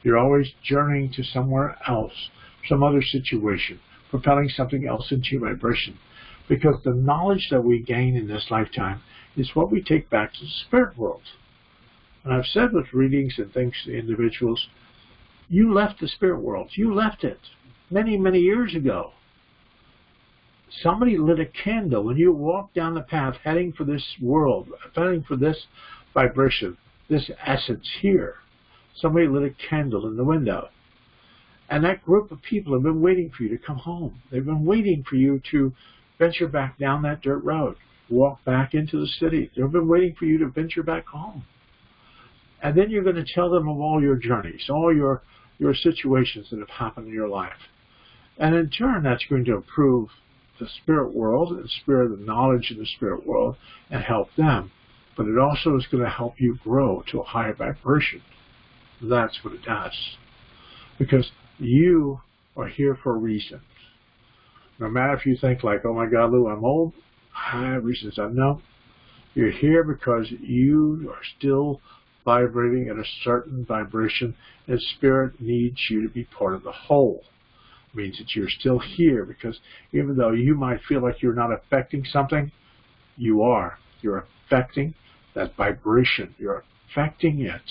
You're always journeying to somewhere else, some other situation, propelling something else into your vibration. Because the knowledge that we gain in this lifetime is what we take back to the spirit world. And I've said with readings and things to individuals, you left the spirit world. You left it many, many years ago. Somebody lit a candle when you walked down the path heading for this world, heading for this vibration, this essence here. Somebody lit a candle in the window. And that group of people have been waiting for you to come home. They've been waiting for you to venture back down that dirt road, walk back into the city. They've been waiting for you to venture back home. And then you're going to tell them of all your journeys, all your your situations that have happened in your life. And in turn, that's going to improve the spirit world and the knowledge in the spirit world and help them. But it also is going to help you grow to a higher vibration. That's what it does. Because you are here for a reason. No matter if you think like, oh my God, Lou, I'm old, I have reasons. No. You're here because you are still vibrating at a certain vibration, and spirit needs you to be part of the whole. It means that you're still here, because even though you might feel like you're not affecting something, you are. You're affecting that vibration. You're affecting it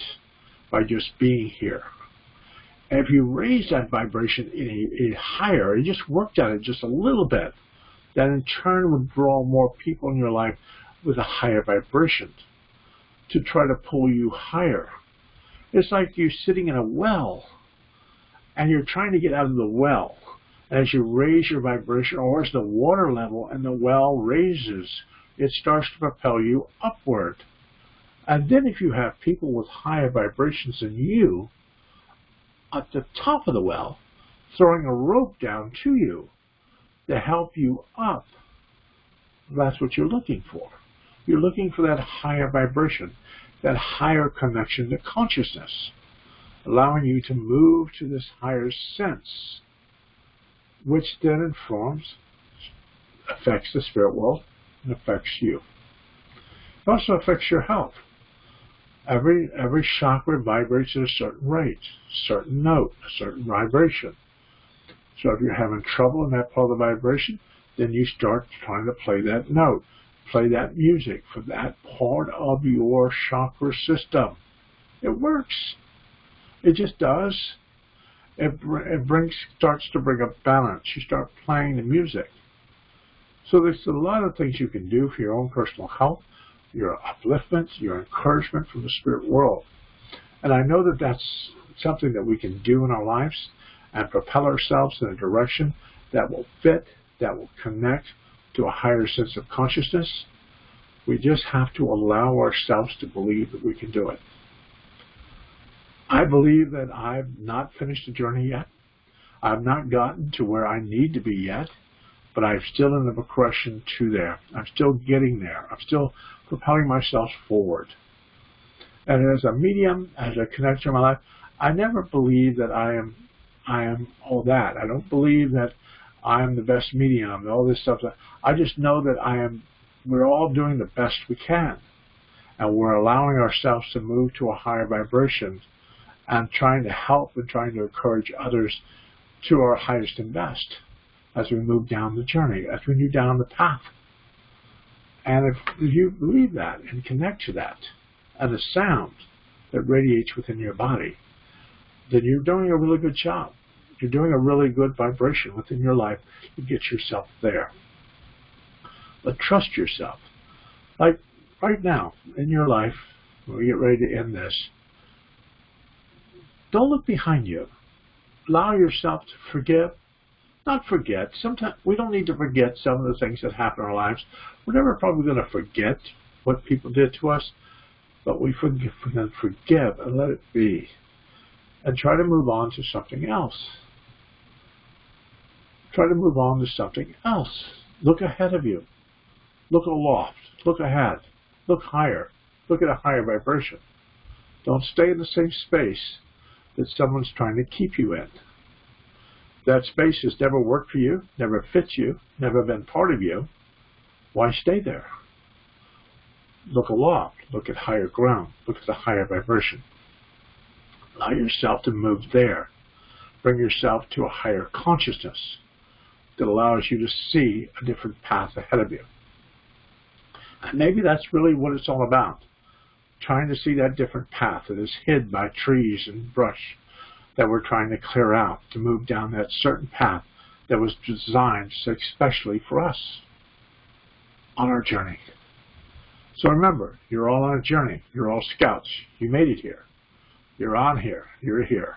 by just being here. And if you raise that vibration in a higher, you just worked on it just a little bit, that in turn would draw more people in your life with a higher vibration to try to pull you higher. It's like you're sitting in a well and you're trying to get out of the well. And as you raise your vibration, or as the water level in the well raises, it starts to propel you upward. And then if you have people with higher vibrations than you at the top of the well, throwing a rope down to you to help you up, that's what you're looking for. You're looking for that higher vibration, that higher connection to consciousness, allowing you to move to this higher sense, which then affects the spirit world and affects you. It also affects your health. Every chakra vibrates at a certain rate, a certain note, a certain vibration. So if you're having trouble in that part of the vibration, then you start trying to play that note, play that music for that part of your chakra system. It works. It just does. It starts to bring up balance. You start playing the music. So there's a lot of things you can do for your own personal health, your upliftment, your encouragement from the spirit world. And I know that that's something that we can do in our lives and propel ourselves in a direction that will fit, that will connect to a higher sense of consciousness. We just have to allow ourselves to believe that we can do it. I believe that I've not finished the journey yet. I've not gotten to where I need to be yet, but I'm still in the progression to there. I'm still getting there. I'm still propelling myself forward. And as a medium, as a connection in my life, I never believe that I am all that. I don't believe that I am the best medium and all this stuff. I just know that we're all doing the best we can. And we're allowing ourselves to move to a higher vibration and trying to help and trying to encourage others to our highest and best as we move down the journey, as we move down the path. And if you believe that and connect to that and the sound that radiates within your body, then you're doing a really good job. You're doing a really good vibration within your life to get yourself there. But trust yourself. Like right now in your life, when we get ready to end this, don't look behind you. Allow yourself to forgive. Not forget. Sometimes we don't need to forget some of the things that happen in our lives. We're never probably going to forget what people did to us, but we forgive and let it be. And try to move on to something else. Try to move on to something else. Look ahead of you. Look aloft. Look ahead. Look higher. Look at a higher vibration. Don't stay in the same space that someone's trying to keep you in. That space has never worked for you, never fits you, never been part of you. Why stay there? Look aloft. Look at higher ground. Look at the higher vibration. Allow yourself to move there. Bring yourself to a higher consciousness that allows you to see a different path ahead of you. And maybe that's really what it's all about. Trying to see that different path that is hid by trees and brush that we're trying to clear out to move down that certain path that was designed especially for us on our journey. So remember, you're all on a journey. You're all scouts. You made it here. You're on here. You're here.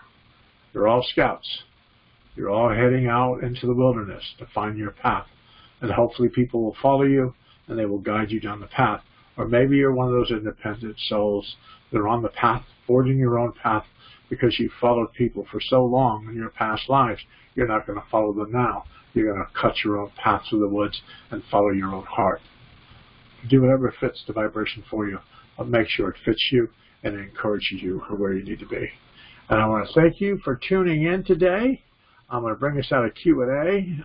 You're all scouts. You're all heading out into the wilderness to find your path. And hopefully people will follow you and they will guide you down the path Or maybe you're one of those independent souls that are on the path, forging your own path, because you followed people for so long in your past lives. You're not going to follow them now. You're going to cut your own path through the woods and follow your own heart. Do whatever fits the vibration for you, but make sure it fits you and it encourages you for where you need to be. And I want to thank you for tuning in today. I'm going to bring us out of Q&A.